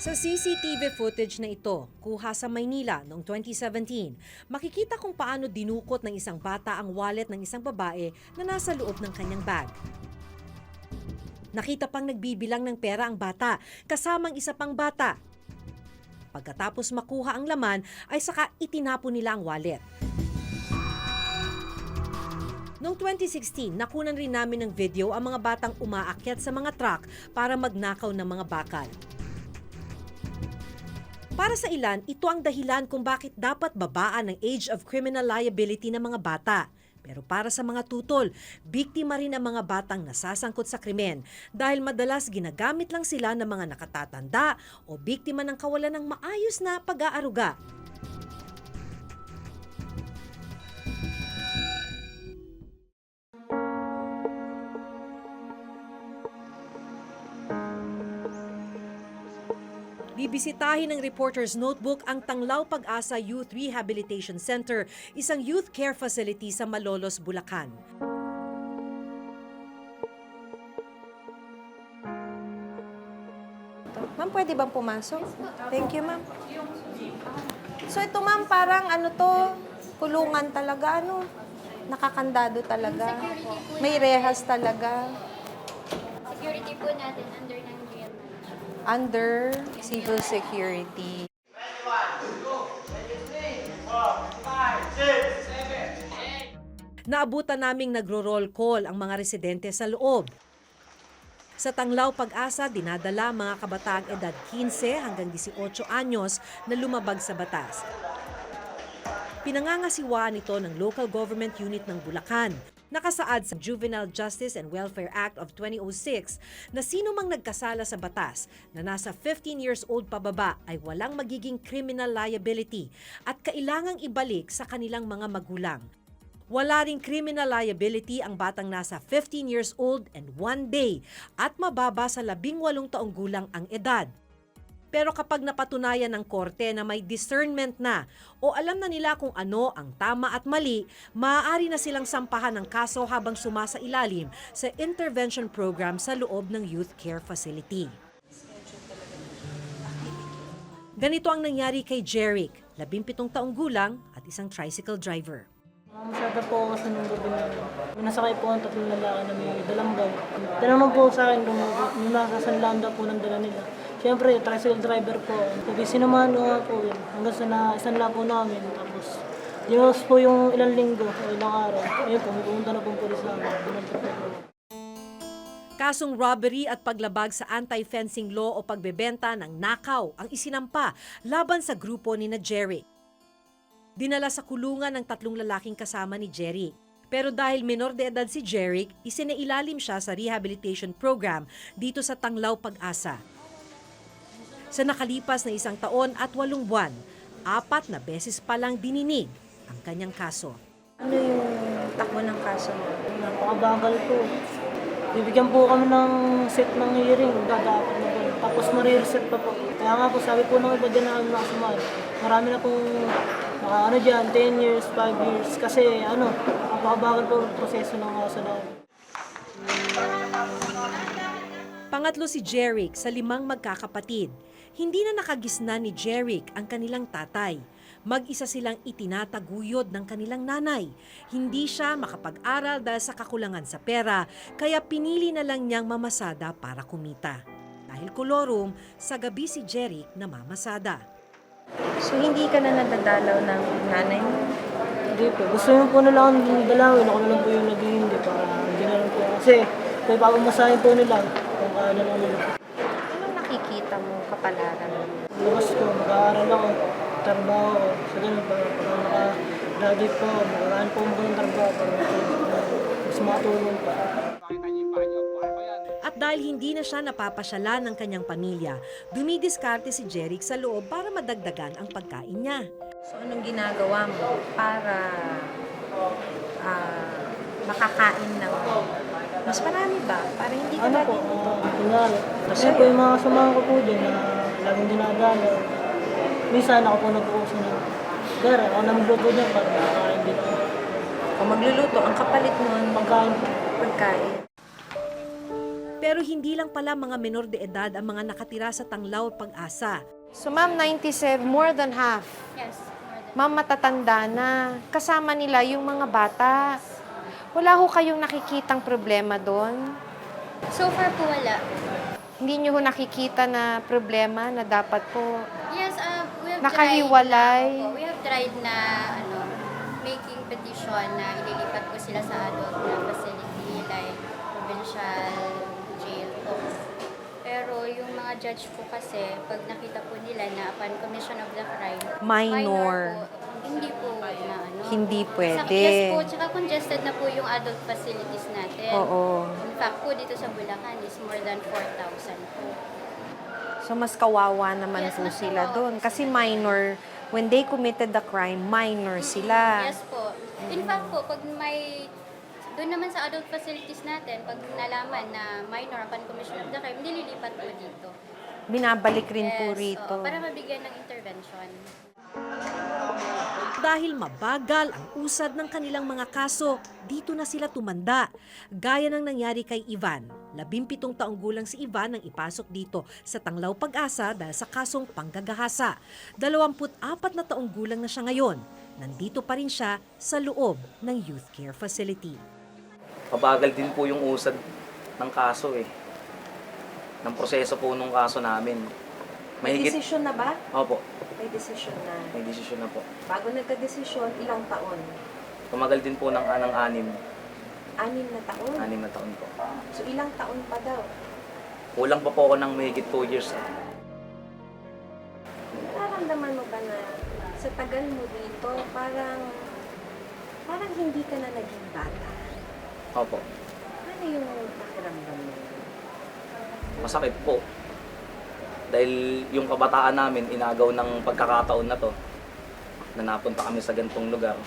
Sa CCTV footage na ito, kuha sa Maynila noong 2017, makikita kung paano dinukot ng isang bata ang wallet ng isang babae na nasa loob ng kanyang bag. Nakita pang nagbibilang ng pera ang bata, kasamang isa pang bata. Pagkatapos makuha ang laman, ay saka itinapon nila ang wallet. Noong 2016, nakunan rin namin ng video ang mga batang umaakyat sa mga truck para magnakaw ng mga bakal. Para sa ilan, ito ang dahilan kung bakit dapat babaan ang age of criminal liability ng mga bata. Pero para sa mga tutol, biktima rin ang mga batang nasasangkot sa krimen dahil madalas ginagamit lang sila ng mga nakatatanda o biktima ng kawalan ng maayos na pag-aaruga. Bibisitahin ng Reporter's Notebook ang Tanglaw Pag-asa Youth Rehabilitation Center, isang youth care facility sa Malolos, Bulacan. Ma'am, pwede bang pumasok? Thank you, ma'am. So ito, ma'am, parang ano to, kulungan talaga, ano? Nakakandado talaga. May rehas talaga. Security po natin under ng GM. Under civil security. Naabutan naming nagro-roll call ang mga residente sa loob. Sa Tanglaw Pag-asa, dinadala ang mga kabataang edad 15 hanggang 18 anyos na lumabag sa batas. Pinangangasiwaan ito ng Local Government Unit ng Bulacan. Nakasaad sa Juvenile Justice and Welfare Act of 2006 na sino mang nagkasala sa batas na nasa 15 years old pababa ay walang magiging criminal liability at kailangang ibalik sa kanilang mga magulang. Wala ring criminal liability ang batang nasa 15 years old and 1 day at mababa sa 18 taong gulang ang edad. Pero kapag napatunayan ng korte na may discernment na o alam na nila kung ano ang tama at mali, maaari na silang sampahan ng kaso habang sumasailalim sa intervention program sa loob ng youth care facility. Ganito ang nangyari kay Jeric, 17 taong gulang at isang tricycle driver. Masada po ako sa nung gabi na yun. Nasakay po ang tatlong lalaki na may dalang bag. Tinanong po sa akin kung nasa San daw po ng dala nila. Siyempre, tricycle driver po. Sabi, sinamahan ko nga po yun. Hanggang sa isanla po namin. Tapos, dinos po yung ilang linggo o ilang araw. Ayun po, may pumunta na pong pulis namin. Binunta po po. Kasong robbery at paglabag sa anti-fencing law o pagbebenta ng nakaw ang isinampa laban sa grupo ni na Jeric. Dinala sa kulungan ng 3 lalaking kasama ni Jeric. Pero dahil menor de edad si Jeric, isinailalim siya sa rehabilitation program dito sa Tanglaw Pag-asa. Sa nakalipas na 1 taon at 8 buwan, 4 na beses pa lang dininig ang kanyang kaso. Ano yung takbo ng kaso mo? Napakabagal po. Bibigyan po kami ng set ng hearing. Dapat na po. Tapos marireset pa po. Kaya nga po, sabi po ng iba dyan na kami nakasumay. Marami na pong ano dyan, 10 years, 5 years. Kasi napakabagal po ang proseso ng kaso namin. Pangatlo si Jeric sa 5 magkakapatid. Hindi na nakagisna ni Jeric ang kanilang tatay. Mag-isa silang itinataguyod ng kanilang nanay. Hindi siya makapag-aral dahil sa kakulangan sa pera, kaya pinili na lang niyang mamasada para kumita. Dahil kolorum, sa gabi si Jeric namamasada. So hindi ka na nadadalaw ng nanay mo? Hindi po. Gusto nyo po nila akong dalawin. Ako na lang po yung naghihindi para hindi na lang po. Kasi kaya papamasahin po nila kung kaya na lang nila. Anong nakikita mo kapalaran mo? Labas ko, mag-aaral ako, trabaho ako. Sa ganun, para naka-graduate po ako, mag-aaral po ako ng trabaho para mas matulong pa. At dahil hindi na siya napapasyalan ng kanyang pamilya, dumidiskarte si Jeric sa loob para madagdagan ang pagkain niya. So anong ginagawa mo para makakain ng mas marami ba? Para hindi ka Ano po, kunyari. Kasi po yung mga samahan ko po dyan na laging dinadala. Minsan ako po nag-uuso na. Gara, ako na magluto dyan para makakain din ako. Kung magluluto, ang kapalit nun, Pagkain po. pagkain. Pero hindi lang pala mga menor de edad ang mga nakatira sa Tanglaw Pag-asa. So ma'am, 97, more than half. Yes, more than. Ma'am, matatanda na. Kasama nila yung mga bata. Wala ho kayong nakikitang problema doon? So far po wala. Hindi nyo ho nakikita na problema na dapat po Yes, we have nakahiwalay? tried na, we have tried na making petition na ililipat po sila sa adult na facility like provincial jail po. Pero yung mga judge po kasi, pag nakita po nila na upon commission of the crime, Minor. po, hindi po na Hindi pwede. Yes po, tsaka congested na po yung adult facilities natin. Oo. In fact po, dito sa Bulacan is more than 4,000 po. So mas kawawa naman Yes, po mas sila kawawa doon. po Kasi minor, when they committed the crime, minor sila. Yes po. In fact po, pag may doon naman sa adult facilities natin, pag nalaman na minor upon commission of the crime, nililipat po dito. Binabalik rin po Yes, rito. oo, para mabigyan ng intervention. Dahil mabagal ang usad ng kanilang mga kaso, dito na sila tumanda. Gaya ng nangyari kay Ivan. 17 taong gulang si Ivan nang ipasok dito sa Tanglaw Pag-asa dahil sa kasong panggagahasa. 24 na taong gulang na siya ngayon. Nandito pa rin siya sa loob ng youth care facility. Mabagal din po yung usad ng kaso ng proseso po nung kaso namin. May desisyon na ba? Opo, May desisyon na. may desisyon na po. Bago nagka-desisyon, ilang taon? Tumagal din po ng 6, 6 na taon? 6 na taon po. So ilang taon pa daw? Kulang pa po ako ng mahigit 2 years. Nararamdaman mo ba na sa tagal mo dito, parang hindi ka na naging bata? Opo, Ano yung pakiramdam mo? masakit po. Dahil yung kabataan namin, inagaw ng pagkakataon na to, na napunta kami sa gantong lugar.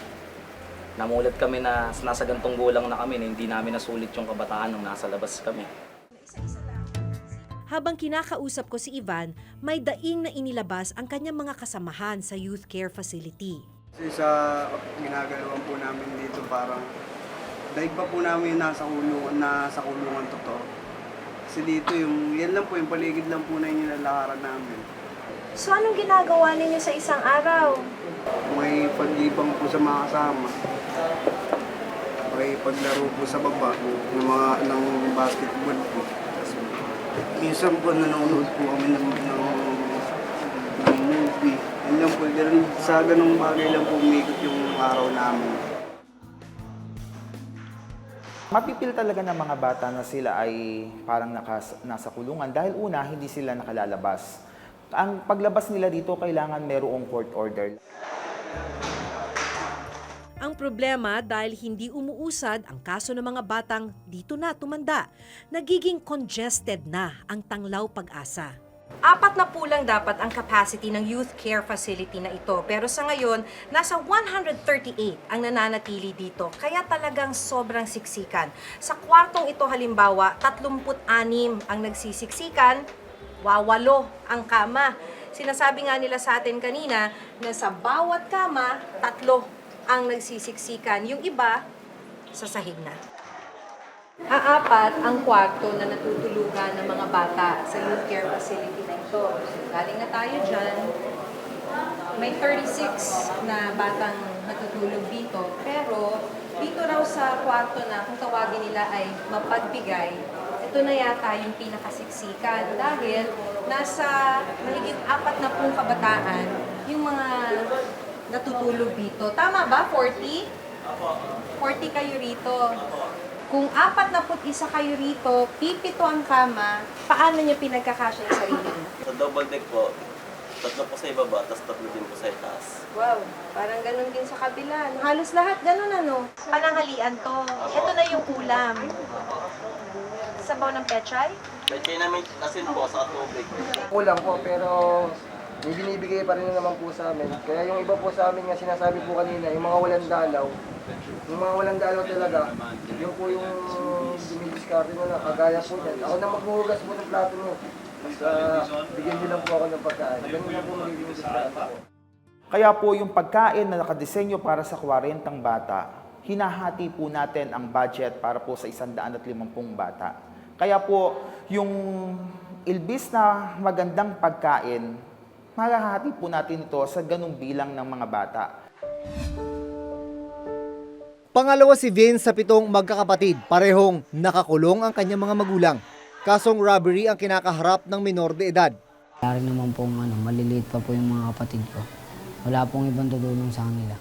Namulat kami na nasa gantong gulang na kami na hindi namin nasulit yung kabataan nung nasa labas kami. Habang kinakausap ko si Ivan, may daing na inilabas ang kanyang mga kasamahan sa youth care facility. Kasi sa ginagalawan po namin dito parang daig pa po namin nasa kulungan totoo. Kasi dito yan lang po, yung paligid lang po na yung nilalakaran namin. So anong ginagawa ninyo sa isang araw? May paglibang po sa mga kasama. May paglaro po sa baba ng basketball po. Tapos, minsan po nanonood po kami ng movie. Yan lang po, sa ganung bagay lang po umikot yung araw namin. Mapipil talaga ng mga bata na sila ay parang nasa kulungan dahil una, hindi sila nakalalabas. Ang paglabas nila dito, kailangan merong court order. Ang problema dahil hindi umuusad ang kaso ng mga batang dito na tumanda, nagiging congested na ang Tanglaw Pag-asa. 4 na po lang dapat ang capacity ng youth care facility na ito. Pero sa ngayon, nasa 138 ang nananatili dito. Kaya talagang sobrang siksikan. Sa kwartong ito halimbawa, 36 ang nagsisiksikan, 8 ang kama. Sinasabi nga nila sa atin kanina na sa bawat kama, 3 ang nagsisiksikan. Yung iba, sa sahig na. 4 ang kwarto na natutulugan ng mga bata sa youth care facility na ito. Galing na tayo dyan. May 36 na batang natutulog dito. Pero dito raw sa kwarto na kung tawagin nila ay mapagbigay, ito na yata yung pinakasiksikan dahil nasa mahigit 40 kabataan yung mga natutulog dito. Tama ba? 40? 40 kayo rito. Kung 41 kayo rito, 7 ang kama, paano nyo pinagkakasya yung sarili nyo? Sa double deck po, 3 po sa ibaba, tapos 3 din po sa itaas. Wow, parang ganun din sa kabila. Halos lahat ganun ano. Pananghalian to. Ito na yung ulam. Sabaw ng pechay? May namin asin po sa tubig. Kulang po, pero may binibigay pa rin naman po sa amin. Kaya yung iba po sa amin nga sinasabi po kanina, yung mga walang dalaw, talaga, yun po yung dumidiskarte nyo na, kagaya po yan. Ako na maghuhugas po ng plato nyo. Basta bigyan nyo lang po ako ng pagkain. Ganun na po magiging diskarte po. Kaya po yung pagkain na nakadesenyo para sa 40 bata, hinahati po natin ang budget para po sa 150 bata. Kaya po, yung ilbis na magandang pagkain, mahahati po natin ito sa ganung bilang ng mga bata. Pangalawa si Vince sa 7 magkakapatid, parehong nakakulong ang kanyang mga magulang. Kasong robbery ang kinakaharap ng minor de edad. Wala rin naman pong maliliit pa po yung mga kapatid ko. Wala pong ibang tutulong sa kanila.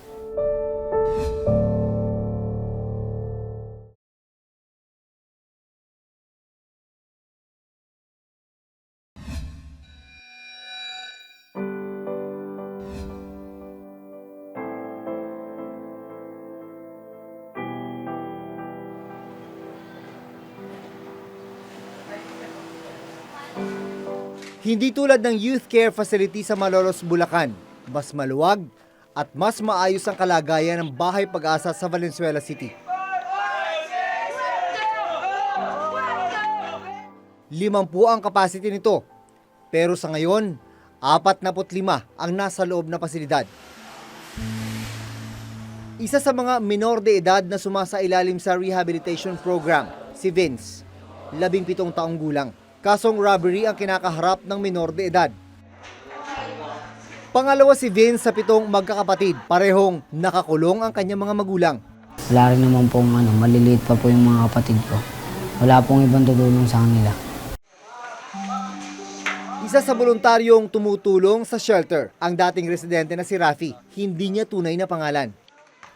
Hindi tulad ng youth care facility sa Malolos, Bulacan. Mas maluwag at mas maayos ang kalagayan ng Bahay Pag-asa sa Valenzuela City. 50 ang capacity nito. Pero sa ngayon, 45 ang nasa loob na pasilidad. Isa sa mga minor de edad na sumasailalim sa rehabilitation program, si Vince, 17 taong gulang. Kasong robbery ang kinakaharap ng minor de edad. Pangalawa si Vince sa 7 magkakapatid, parehong nakakulong ang kanyang mga magulang. Wala rin naman pong maliliit pa po yung mga kapatid ko. Wala pong ibang tutulong sa kanila. Isa sa voluntaryong tumutulong sa shelter, ang dating residente na si Rafi. Hindi niya tunay na pangalan.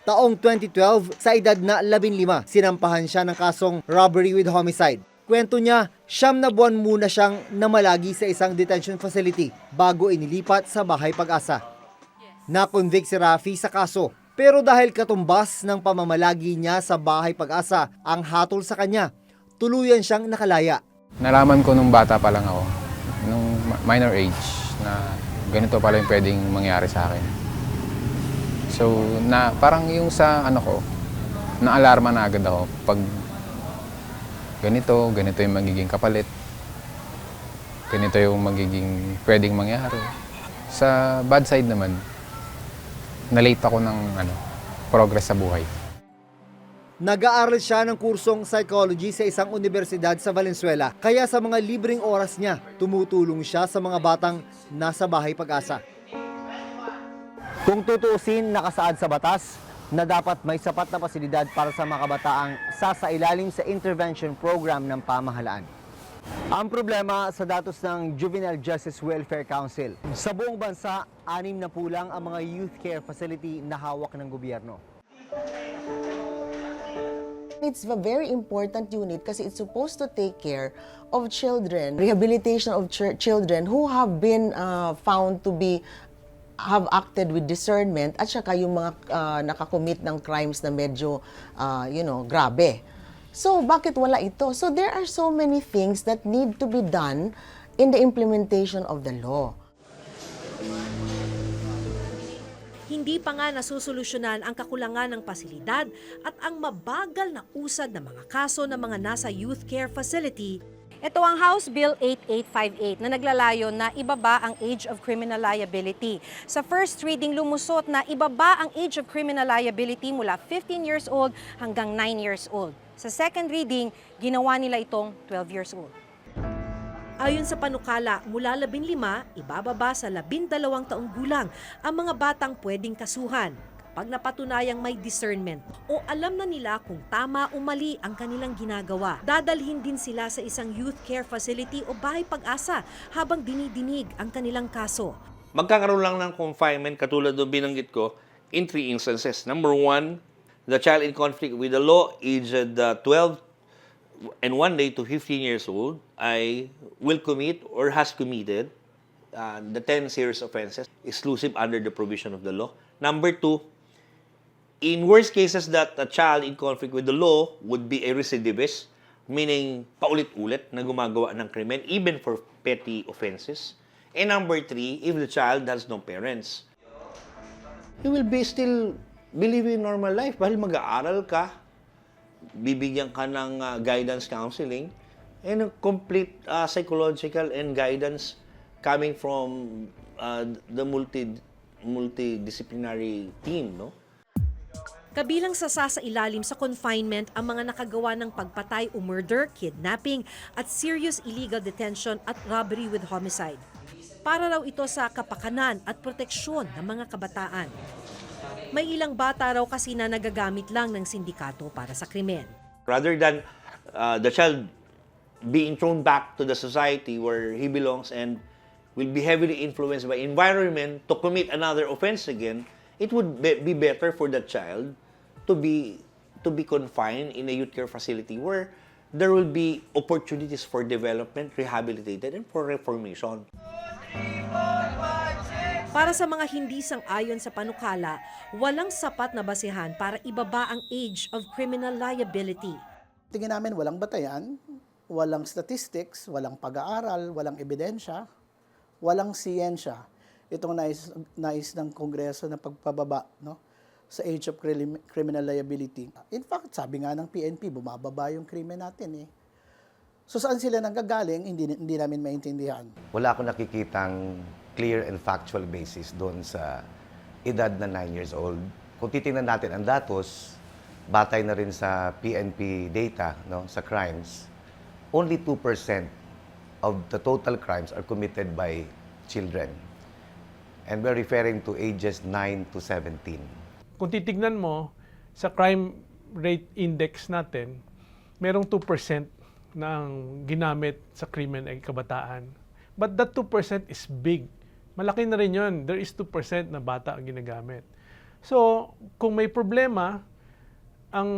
Taong 2012, sa edad na 15, sinampahan siya ng kasong robbery with homicide. Kwento niya, 9 na buwan muna siyang namalagi sa isang detention facility bago inilipat sa Bahay Pag-asa. Na-convict si Rafi sa kaso, pero dahil katumbas ng pamamalagi niya sa Bahay Pag-asa ang hatol sa kanya, tuluyan siyang nakalaya. Nalaman ko nung bata pa lang ako, nung minor age, na ganito pala yung pwedeng mangyari sa akin. So, parang yung sa na-alarma na agad ako pag ganito yung magiging kapalit. Ganito yung magiging pwedeng mangyari. Sa bad side naman, na-late ako ng progress sa buhay. Nag-aaral siya ng kursong psychology sa isang universidad sa Valenzuela. Kaya sa mga libreng oras niya, tumutulong siya sa mga batang nasa Bahay Pag-asa. Kung tutuusin, nakasaad sa batas na dapat may sapat na pasilidad para sa mga kabataang sasailalim sa intervention program ng pamahalaan. Ang problema sa datos ng Juvenile Justice Welfare Council, sa buong bansa, 6 na po lang ang mga youth care facility na hawak ng gobyerno. It's a very important unit kasi it's supposed to take care of children, rehabilitation of children who have been found to have acted with discernment at saka yung mga nakakommit ng crimes na medyo, grabe. So, bakit wala ito? So, there are so many things that need to be done in the implementation of the law. Hindi pa nga nasusolusyonan ang kakulangan ng pasilidad at ang mabagal na usad ng mga kaso ng mga nasa youth care facility. Ito ang House Bill 8858 na naglalayon na ibaba ang age of criminal liability. Sa first reading, lumusot na ibaba ang age of criminal liability mula 15 years old hanggang 9 years old. Sa second reading, ginawa nila itong 12 years old. Ayon sa panukala, mula 15, ibababa sa 12 taong gulang ang mga batang pwedeng kasuhan kapag napatunayang may discernment o alam na nila kung tama o mali ang kanilang ginagawa. Dadalhin din sila sa isang youth care facility o Bahay Pag-asa habang dinidinig ang kanilang kaso. Magkakaroon lang ng confinement katulad ng binanggit ko in 3 instances. Number 1, the child in conflict with the law aged 12 and 1 day to 15 years old will commit or has committed the 10 serious offenses exclusive under the provision of the law. Number 2, in worst cases that a child in conflict with the law would be a recidivist, meaning paulit-ulit na gumagawa ng krimen even for petty offenses. And number 3, if the child has no parents, you will be still living normal life dahil mag-aaral ka, bibigyan ka ng guidance counseling, and a complete psychological and guidance coming from the multidisciplinary team, no? Kabilang sa sasailalim sa confinement ang mga nakagawa ng pagpatay o murder, kidnapping at serious illegal detention at robbery with homicide. Para raw ito sa kapakanan at proteksyon ng mga kabataan. May ilang bata raw kasi na nagagamit lang ng sindikato para sa krimen. Rather than the child being thrown back to the society where he belongs and will be heavily influenced by environment to commit another offense again, it would be better for the child to be confined in a youth care facility where there will be opportunities for development, rehabilitated, and for reformation. Para sa mga hindi sang-ayon sa panukala, walang sapat na basehan para ibaba ang age of criminal liability. Tingin namin walang batayan, walang statistics, walang pag-aaral, walang ebidensya, walang siyensya. Itong nais ng Kongreso na pagpababa, no, sa age of criminal liability. In fact, sabi nga ng PNP, bumababa yung krimen natin eh. So saan sila nanggagaling, hindi namin maintindihan. Wala akong nakikitang clear and factual basis doon sa edad na 9 years old. Kung titingnan natin ang datos, batay na rin sa PNP data, no, sa crimes, only 2% of the total crimes are committed by children. And we're referring to ages 9 to 17. Kung titignan mo, sa crime rate index natin, merong 2% na ang ginamit sa krimen ay kabataan. But that 2% is big. Malaki na rin yun. There is 2% na bata ang ginagamit. So, kung may problema, ang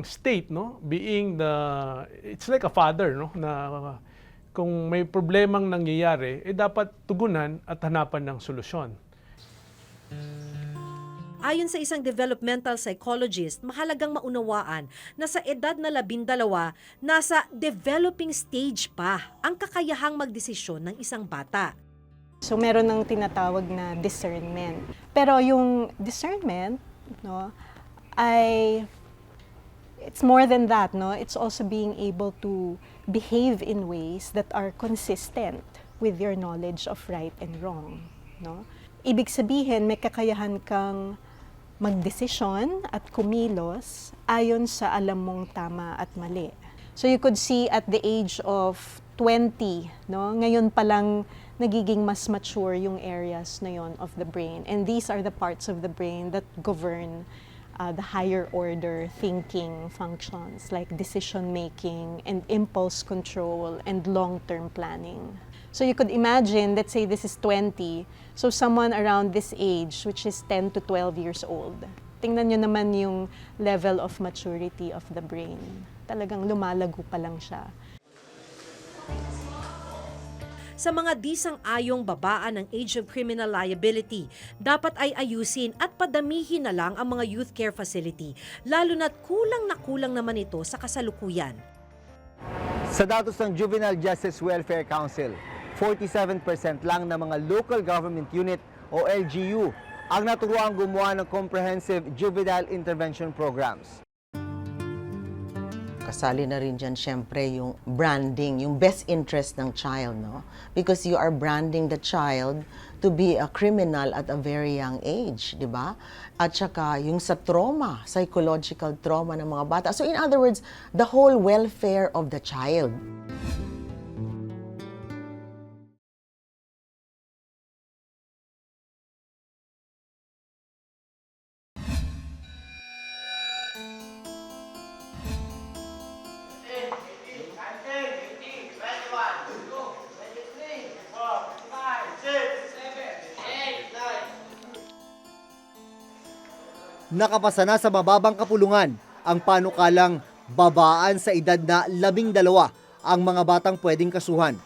state, no, being it's like a father, no, na kung may problemang nangyayari, dapat tugunan at hanapan ng solusyon. Ayon sa isang developmental psychologist, mahalagang maunawaan na sa edad na 12, nasa developing stage pa ang kakayahang magdesisyon ng isang bata. So meron ng tinatawag na discernment. Pero yung discernment, no, it's more than that, no? It's also being able to behave in ways that are consistent with your knowledge of right and wrong, no? Ibig sabihin, may kakayahan kang magdesisyon at kumilos ayon sa alam mong tama at mali. So you could see at the age of 20, no, ngayon pa lang nagiging mas mature yung areas na yon of the brain. And these are the parts of the brain that govern the higher order thinking functions like decision making and impulse control and long-term planning. So you could imagine, let's say this is 20, so someone around this age, which is 10 to 12 years old, tingnan nyo naman yung level of maturity of the brain. Talagang lumalago pa lang siya. Sa mga disang-ayong babaan ng age of criminal liability, dapat ay ayusin at padamihin na lang ang mga youth care facility, lalo na't kulang na kulang naman ito sa kasalukuyan. Sa datos ng Juvenile Justice Welfare Council, 47% lang ng mga local government unit o LGU ang naturuang gumawa ng comprehensive juvenile intervention programs. Kasali na rin dyan, syempre, yung branding, yung best interest ng child, no? Because you are branding the child to be a criminal at a very young age, di ba? At saka, yung sa trauma, psychological trauma ng mga bata. So, in other words, the whole welfare of the child. Nakapasa na sa mababang kapulungan ang panukalang babaan sa edad na 12 ang mga batang pwedeng kasuhan.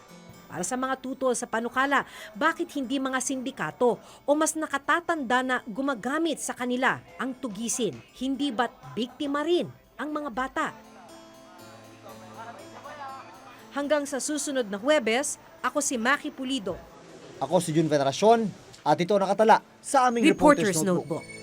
Para sa mga tutol sa panukala, bakit hindi mga sindikato o mas nakatatanda na gumagamit sa kanila ang tugisin? Hindi ba't biktima rin ang mga bata? Hanggang sa susunod na Huwebes, ako si Maki Pulido. Ako si Jun Veneracion at ito nakatala sa aming Reporter's Notebook.